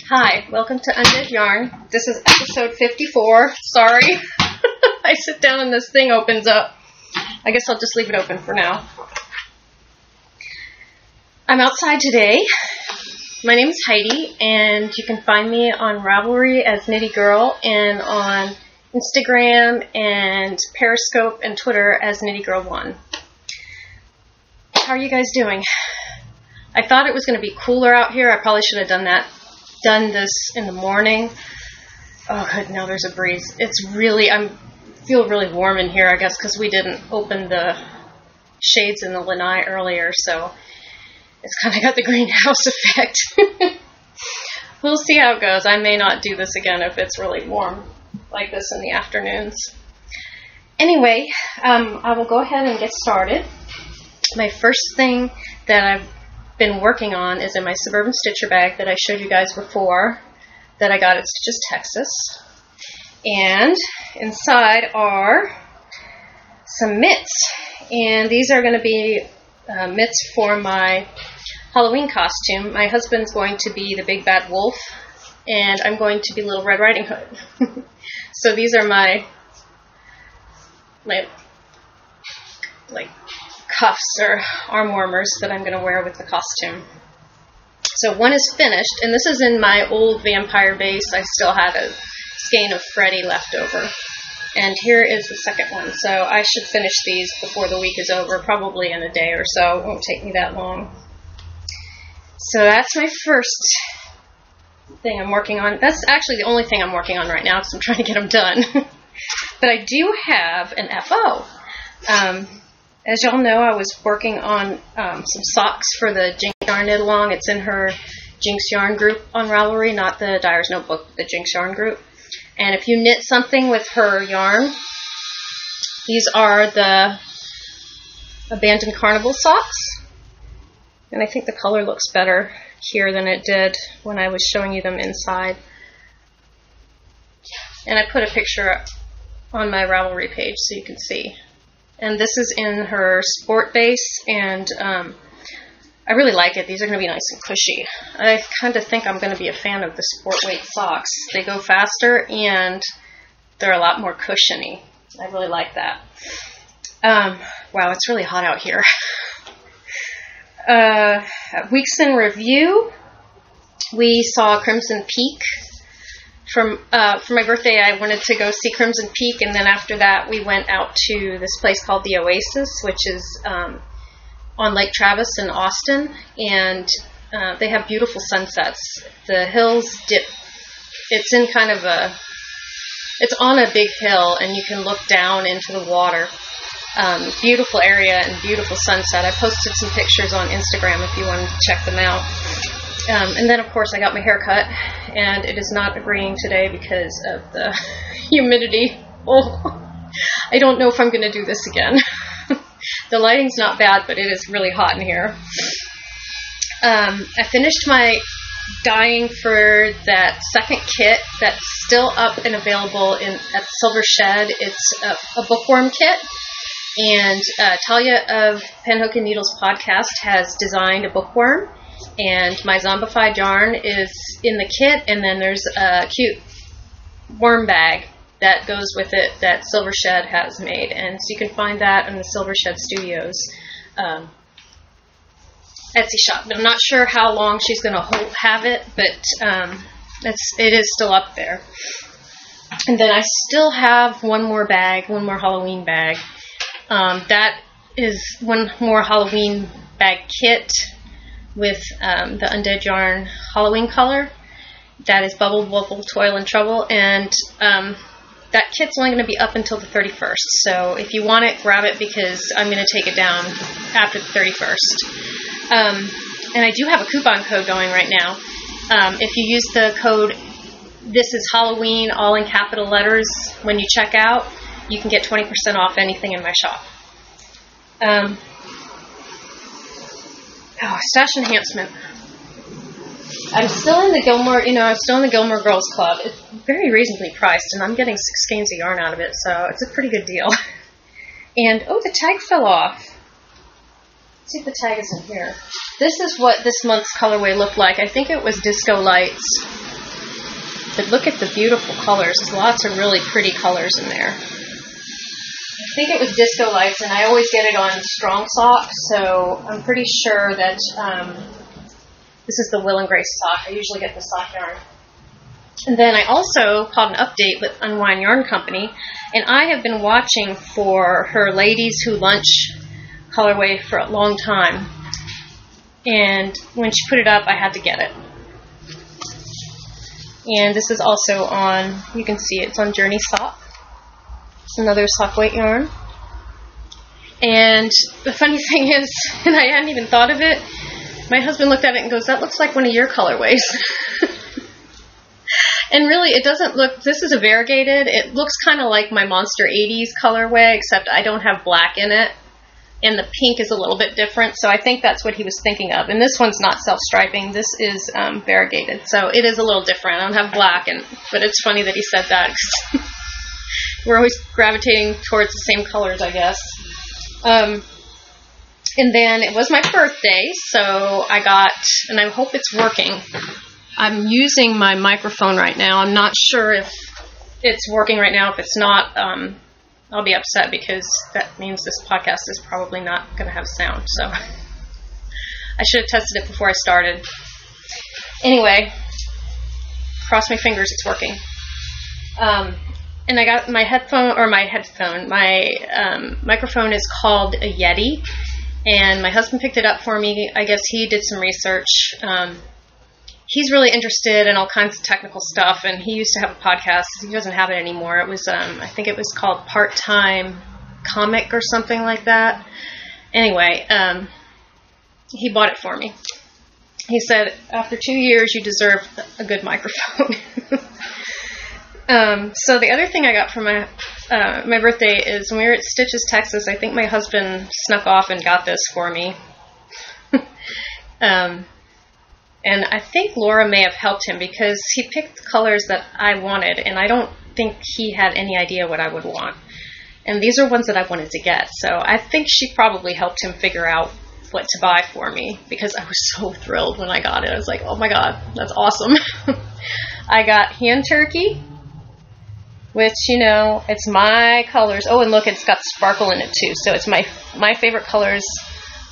Hi, welcome to Undead Yarn. This is episode 54. Sorry. I sit down and this thing opens up. I guess I'll just leave it open for now. I'm outside today. My name is Heidi, and you can find me on Ravelry as Nitty Girl, and on Instagram and Periscope and Twitter as Nitty Girl 1. How are you guys doing? I thought it was going to be cooler out here. I probably should have done this in the morning. Oh, good. Now there's a breeze. It's really, I feel really warm in here, I guess, because we didn't open the shades in the lanai earlier, so it's kind of got the greenhouse effect. We'll see how it goes. I may not do this again if it's really warm like this in the afternoons. Anyway, I will go ahead and get started. My first thing that I've been working on is in my Suburban Stitcher bag that I showed you guys before that I got at Stitches, Texas. And inside are some mitts. And these are going to be mitts for my Halloween costume. My husband's going to be the Big Bad Wolf, and I'm going to be Little Red Riding Hood. So these are my cuffs or arm warmers that I'm going to wear with the costume. So one is finished, and this is in my old vampire base. I still had a skein of Freddy left over. And here is the second one. So I should finish these before the week is over, probably in a day or so. It won't take me that long. So that's my first thing I'm working on. That's actually the only thing I'm working on right now because I'm trying to get them done. But I do have an FO. As y'all know, I was working on some socks for the Jinx Yarn Knit Along. It's in her Jinx Yarn group on Ravelry, not the Dyer's Notebook, the Jinx Yarn group. And if you knit something with her yarn, these are the Abandoned Carnival socks. And I think the color looks better here than it did when I was showing you them inside. And I put a picture on my Ravelry page so you can see. And this is in her sport base, and I really like it. These are going to be nice and cushy. I kind of think I'm going to be a fan of the sport weight socks. They go faster, and they're a lot more cushiony. I really like that. Wow, it's really hot out here. Weeks in review, we saw Crimson Peak. For my birthday, I wanted to go see Crimson Peak, and then after that, we went out to this place called the Oasis, which is on Lake Travis in Austin, and they have beautiful sunsets. The hills dip. It's in kind of it's on a big hill, and you can look down into the water. Beautiful area and beautiful sunset. I posted some pictures on Instagram if you wanted to check them out. And then, of course, I got my hair cut, and it is not agreeing today because of the humidity. Oh, I don't know if I'm going to do this again. The lighting's not bad, but it is really hot in here. I finished my dyeing for that second kit that's still up and available at Silver Shed. It's a bookworm kit. And Talia of Penhook and Needles podcast has designed a bookworm. And my zombified yarn is in the kit, and then there's a cute worm bag that goes with it that Silver Shed has made. And so you can find that in the Silver Shed Studios Etsy shop. I'm not sure how long she's going to have it, but it is still up there. And then I still have one more Halloween bag. That is one more Halloween bag kit with the Undead Yarn Halloween color. That is Bubble Bubble Toil and Trouble, and that kit's only going to be up until the 31st. So if you want it, grab it because I'm going to take it down after the 31st. And I do have a coupon code going right now. If you use the code "This is Halloween" all in capital letters when you check out, you can get 20% off anything in my shop. Stash enhancement. I'm still in the Gilmore, I'm still in the Gilmore Girls Club. It's very reasonably priced, and I'm getting 6 skeins of yarn out of it, so it's a pretty good deal. And, the tag fell off. Let's see if the tag is in here. This is what this month's colorway looked like. I think it was Disco Lights. But look at the beautiful colors. There's lots of really pretty colors in there. I think it was Disco Lights, and I always get it on Strong Sock, so I'm pretty sure that this is the Will and Grace sock. I usually get the sock yarn. And then I also caught an update with Unwind Yarn Company, and I have been watching for her Ladies Who Lunch colorway for a long time. And when she put it up, I had to get it. And this is also on, you can see it's on Journey Sock. It's another sock weight yarn. And the funny thing is, and I hadn't even thought of it, my husband looked at it and goes, that looks like one of your colorways. And really, it doesn't look, this is a variegated, it looks kind of like my Monster 80s colorway, except I don't have black in it. And the pink is a little bit different, so I think that's what he was thinking of. And this one's not self-striping, this is variegated, so it is a little different. I don't have black, but it's funny that he said that. We're always gravitating towards the same colors, I guess. And then it was my birthday, so I got, and I hope it's working. I'm using my microphone right now. I'm not sure if it's working right now. If it's not, I'll be upset because that means this podcast is probably not going to have sound. So I should have tested it before I started. Anyway, cross my fingers, it's working. And I got my my microphone is called a Yeti, and my husband picked it up for me. I guess he did some research. He's really interested in all kinds of technical stuff, and he used to have a podcast. He doesn't have it anymore. It was, I think it was called Part-Time Comic or something like that. Anyway, he bought it for me. He said, after 2 years, you deserve a good microphone. So the other thing I got for my birthday is when we were at Stitches, Texas, I think my husband snuck off and got this for me. And I think Laura may have helped him because he picked colors that I wanted, and I don't think he had any idea what I would want. And these are ones that I wanted to get, so I think she probably helped him figure out what to buy for me because I was so thrilled when I got it. I was like, oh my god, that's awesome. I got Hand Turkey, which, you know, it's my colors. Oh, and look, it's got sparkle in it too. So it's my favorite colors,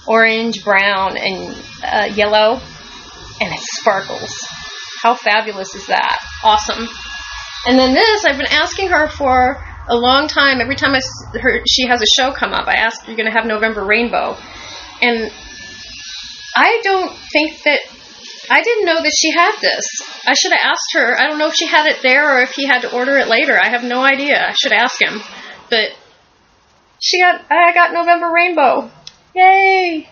orange, brown, and yellow. And it sparkles. How fabulous is that? Awesome. And then this, I've been asking her for a long time. Every time she has a show come up, I ask, you're going to have November Rainbow. And I didn't know that she had this. I should have asked her. I don't know if she had it there or if he had to order it later. I have no idea. I should ask him. But I got November Rainbow. Yay!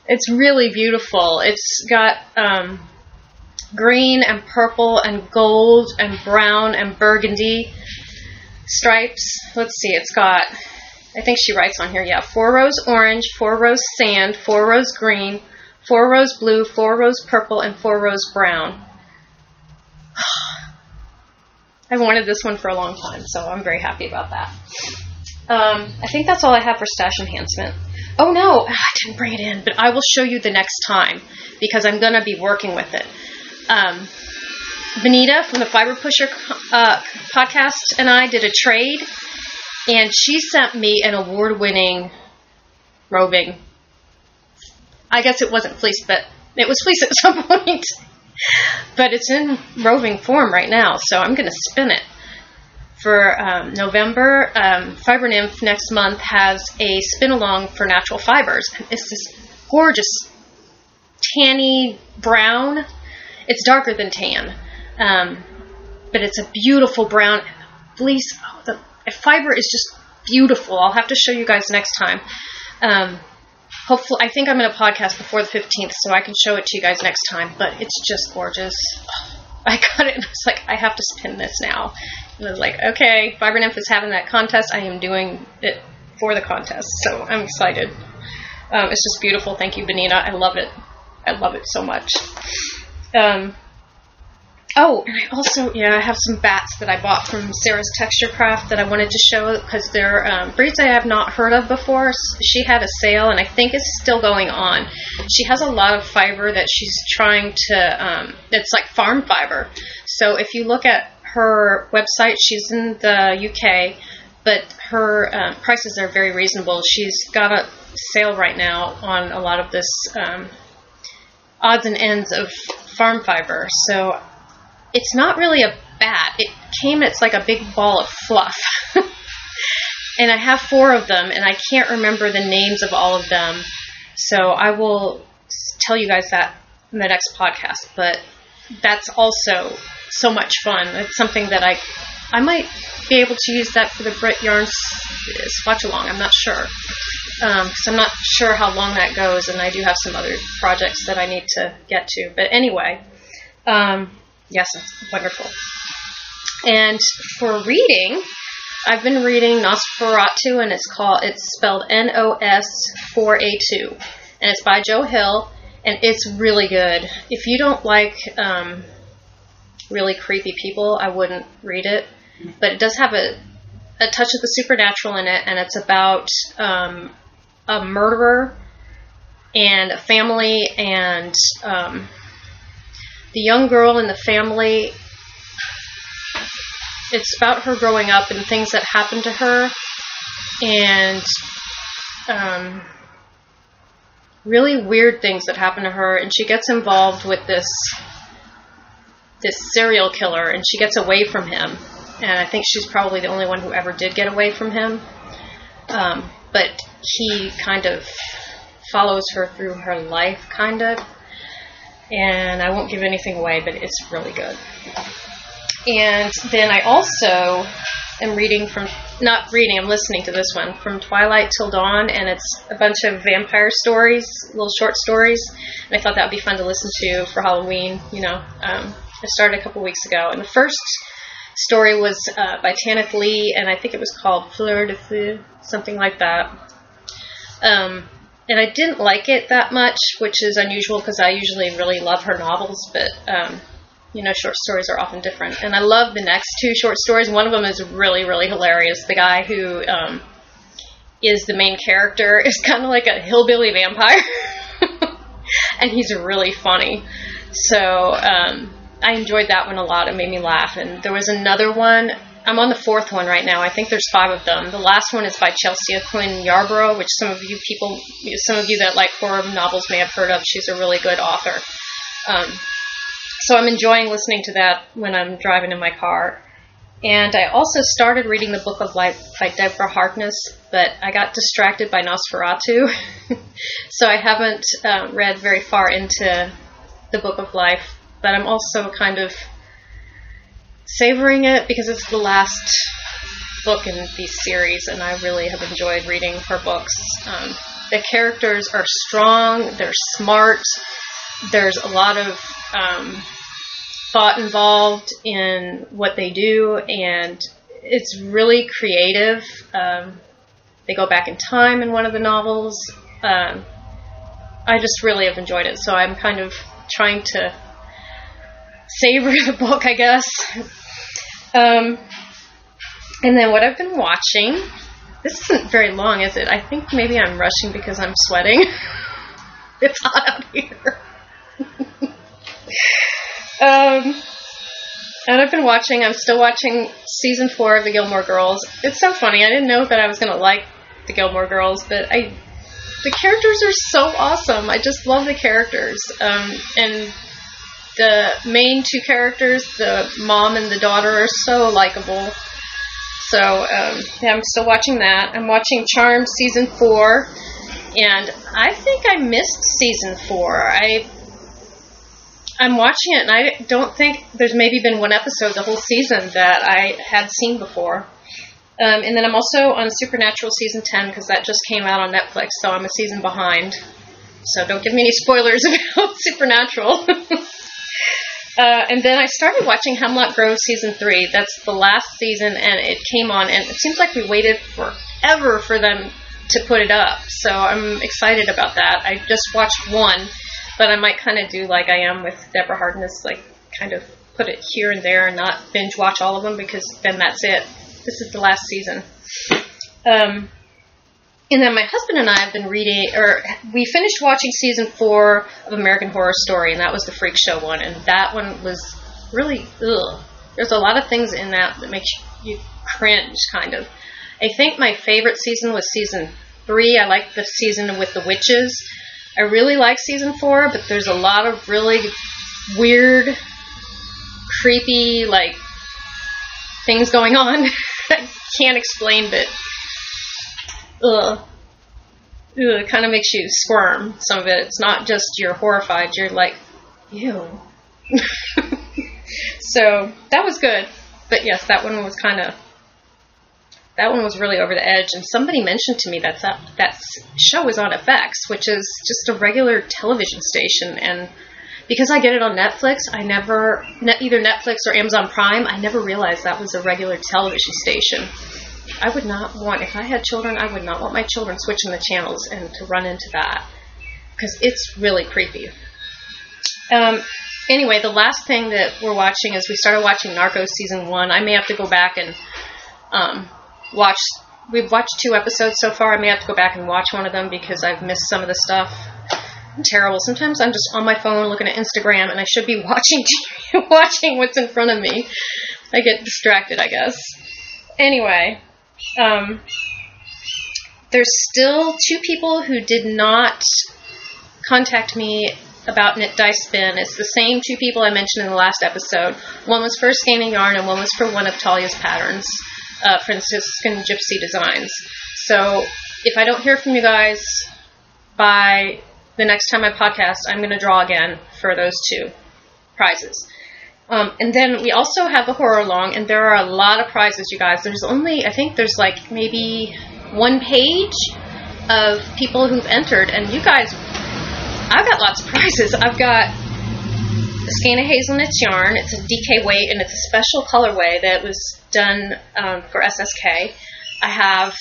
It's really beautiful. It's got green and purple and gold and brown and burgundy stripes. Let's see, it's got, I think she writes on here, yeah, 4 rose orange, 4 rose sand, 4 rose green, 4 rose blue, 4 rose purple, and 4 rose brown. I've wanted this one for a long time, so I'm very happy about that. I think that's all I have for stash enhancement. Oh no, I didn't bring it in, but I will show you the next time because I'm going to be working with it. Benita from the Fiber Pusher podcast and I did a trade, and she sent me an award-winning roving. I guess it wasn't fleece, but it was fleece at some point. But it's in roving form right now, so I'm going to spin it. For November, Fiber Nymph next month has a spin-along for natural fibers. It's this gorgeous tanny brown. It's darker than tan, but it's a beautiful brown fleece. Oh, the fiber is just beautiful. I'll have to show you guys next time. Hopefully, I think I'm in a podcast before the 15th, so I can show it to you guys next time, but it's just gorgeous. Oh, I got it, and I was like, I have to spin this now. And I was like, okay, Fiber Nymph is having that contest. I am doing it for the contest, so I'm excited. It's just beautiful. Thank you, Benita. I love it. I love it so much. Oh, and I also, I have some bats that I bought from Sarah's Texture Craft that I wanted to show because they're breeds I have not heard of before. She had a sale, and I think it's still going on. She has a lot of fiber that she's trying to, it's like farm fiber. So if you look at her website, she's in the UK, but her prices are very reasonable. She's got a sale right now on a lot of this odds and ends of farm fiber. So it's not really a bat. It's like a big ball of fluff. And I have 4 of them, and I can't remember the names of all of them. So I will tell you guys that in the next podcast. But that's also so much fun. It's something that I might be able to use that for the Brit Yarns Swatch Along. I'm not sure. Because I'm not sure how long that goes, and I do have some other projects that I need to get to. But anyway, yes, it's wonderful. And for reading, I've been reading Nosferatu, and it's spelled Nos4A2, and it's by Joe Hill, and it's really good. If you don't like really creepy people, I wouldn't read it, but it does have a touch of the supernatural in it, and it's about a murderer and a family, and the young girl in the family. It's about her growing up and things that happened to her, and really weird things that happen to her, and she gets involved with this serial killer, and she gets away from him, and I think she's probably the only one who ever did get away from him, but he kind of follows her through her life, kind of, and I won't give anything away, but it's really good. And then I also am I'm listening to this one, From Twilight Till Dawn, and it's a bunch of vampire stories, little short stories, and I thought that would be fun to listen to for Halloween, I started a couple weeks ago, and the first story was by Tanith Lee, and I think it was called Fleur de Feu, something like that. And I didn't like it that much, which is unusual because I usually really love her novels, but short stories are often different. And I love the next 2 short stories. One of them is really, really hilarious. The guy who is the main character is kind of like a hillbilly vampire. And he's really funny. So I enjoyed that one a lot. It made me laugh. And there was another one. I'm on the 4th one right now. I think there's 5 of them. The last one is by Chelsea Quinn Yarborough, which some of you that like horror novels may have heard of. She's a really good author. So I'm enjoying listening to that when I'm driving in my car. And I also started reading the Book of Life by Deborah Harkness, but I got distracted by Nosferatu. So I haven't read very far into the Book of Life, but I'm also kind of savoring it because it's the last book in the series, and I really have enjoyed reading her books. The characters are strong, they're smart, there's a lot of thought involved in what they do, and it's really creative. They go back in time in one of the novels. I just really have enjoyed it, so I'm kind of trying to savor the book, I guess. And then what I've been watching, this isn't very long, is it? I think maybe I'm rushing because I'm sweating. It's hot out here. And I'm still watching season 4 of the Gilmore Girls. It's so funny. I didn't know that I was going to like the Gilmore Girls, but the characters are so awesome. I just love the characters. And the main 2 characters, the mom and the daughter, are so likable. So, I'm still watching that. I'm watching Charmed season 4, and I think I missed season 4. I'm watching it, and I don't think there's maybe been one episode the whole season that I had seen before. And then I'm also on Supernatural season 10 because that just came out on Netflix, so I'm a season behind. So don't give me any spoilers about Supernatural. And then I started watching Hemlock Grove season 3. That's the last season, and it came on, and it seems like we waited forever for them to put it up. So I'm excited about that. I just watched 1. But I might kind of do like I am with Deborah Harkness, like kind of put it here and there and not binge watch all of them, because then that's it. This is the last season. And then my husband and I have been reading, or we finished watching season 4 of American Horror Story, and that was the Freak Show one, and that one was really, ugh. There's a lot of things in that makes you cringe, kind of. I think my favorite season was season 3. I like the season with the witches. I really like season 4, but there's a lot of really weird, creepy, like, things going on. I can't explain, but it kind of makes you squirm, some of it. It's not just you're horrified, you're like, ew. So, that was good. But yes, that one was really over the edge. And somebody mentioned to me that show is on FX, which is just a regular television station. And because I get it on Netflix, either Netflix or Amazon Prime, I never realized that was a regular television station. I would not want, if I had children, I would not want my children switching the channels and to run into that, because it's really creepy. Anyway, the last thing that we're watching is we started watching Narcos season 1. I may have to go back and we've watched 2 episodes so far. I may have to go back and watch one of them because I've missed some of the stuff. I'm terrible. Sometimes I'm just on my phone looking at Instagram and I should be watching what's in front of me. I get distracted, I guess. Anyway, there's still 2 people who did not contact me about Knit Dye Spin. It's the same 2 people I mentioned in the last episode. One was for Skein Yarn and one was for one of Talia's patterns, Franciscan Gypsy Designs. So if I don't hear from you guys by the next time I podcast, I'm going to draw again for those 2 prizes. And then we also have the Horror Along, and there are a lot of prizes, you guys. I think there's like maybe 1 page of people who've entered, and you guys, I've got lots of prizes. I've got the Skein Hazelnuts yarn. It's a DK weight, and it's a special colorway that was done for SSK. I have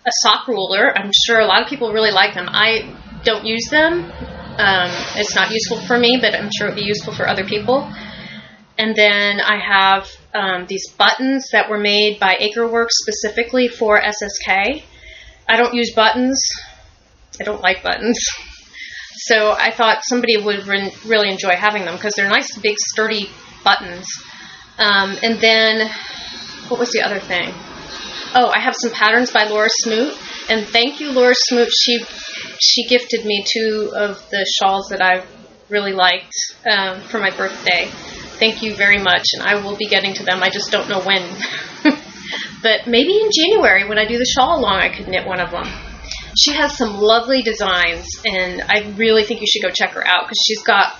a sock ruler. I'm sure a lot of people really like them. I don't use them. It's not useful for me, but I'm sure it would be useful for other people. And then I have these buttons that were made by Acreworks specifically for SSK. I don't use buttons. I don't like buttons. So I thought somebody would really enjoy having them because they're nice, big, sturdy buttons. And then, what was the other thing? Oh, I have some patterns by Laura Smoot. And thank you, Laura Smoot. She gifted me 2 of the shawls that I really liked for my birthday. Thank you very much. And I will be getting to them. I just don't know when. But maybe in January when I do the shawl along, I could knit one of them. She has some lovely designs, and I really think you should go check her out because she's got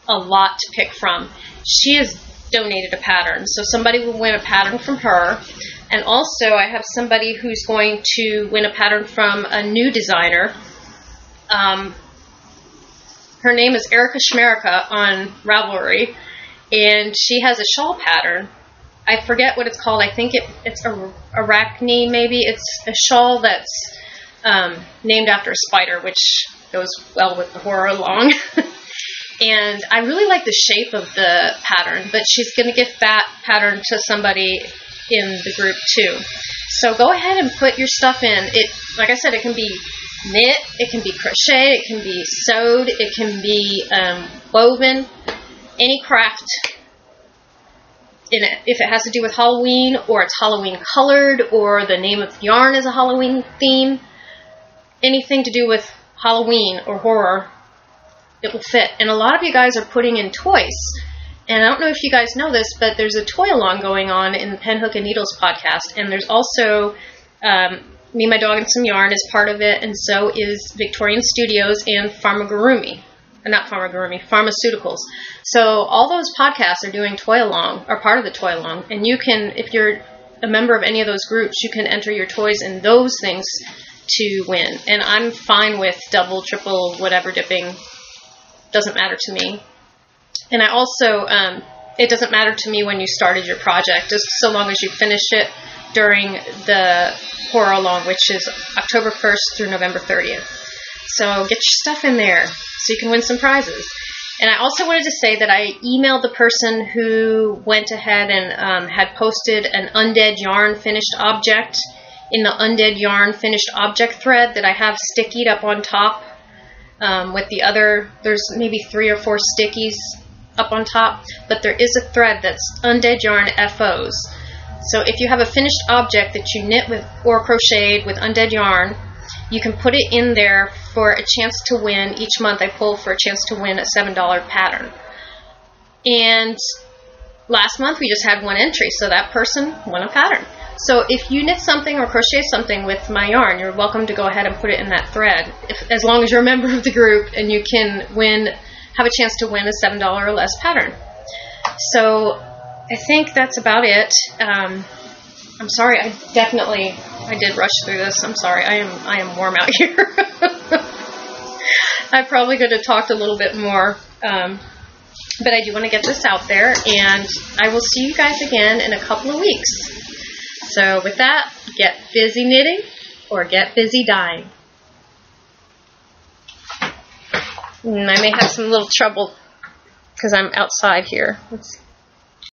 a lot to pick from. She has donated a pattern, so somebody will win a pattern from her. And also, I have somebody who's going to win a pattern from a new designer. Her name is Erica Schmerica on Ravelry, and she has a shawl pattern. I forget what it's called. I think it's Arachne, maybe. It's a shawl that's named after a spider, which goes well with the Horror Along. And I really like the shape of the pattern, but she's going to give that pattern to somebody in the group too. So go ahead and put your stuff in. Like I said, it can be knit, it can be crochet, it can be sewed, it can be woven, any craft in it. If it has to do with Halloween, or it's Halloween colored, or the name of the yarn is a Halloween theme, anything to do with Halloween or horror, it will fit. And a lot of you guys are putting in toys. And I don't know if you guys know this, but there's a toy along going on in the Pen, Hook, and Needles podcast. And there's also Me, My Dog, and Some Yarn is part of it. And so is Victorian Studios and Pharmaceuticals. So all those podcasts are doing toy along, are part of the toy along. And you can, if you're a member of any of those groups, you can enter your toys in those things to win. And I'm fine with double, triple, whatever dipping. Doesn't matter to me. And I also, it doesn't matter to me when you started your project, just so long as you finish it during the Horror Along, which is October 1st through November 30th. So get your stuff in there so you can win some prizes. And I also wanted to say that I emailed the person who went ahead and had posted an Undead yarn finished object in the Undead yarn finished object thread that I have stickied up on top with the other, there's maybe 3 or 4 stickies up on top, but there is a thread that's Undead yarn FOs. So if you have a finished object that you knit with or crocheted with Undead yarn, you can put it in there for a chance to win. Each month I pull for a chance to win a $7 pattern. And last month we just had 1 entry, so that person won a pattern. So if you knit something or crochet something with my yarn, you're welcome to go ahead and put it in that thread, as long as you're a member of the group, and you can have a chance to win a $7 or less pattern. So I think that's about it. I'm sorry, I did rush through this. I'm sorry, I am warm out here. I probably could have talked a little bit more, but I do want to get this out there, and I will see you guys again in a couple of weeks. So with that, get busy knitting or get busy dyeing. I may have some little trouble because I'm outside here. Let's see.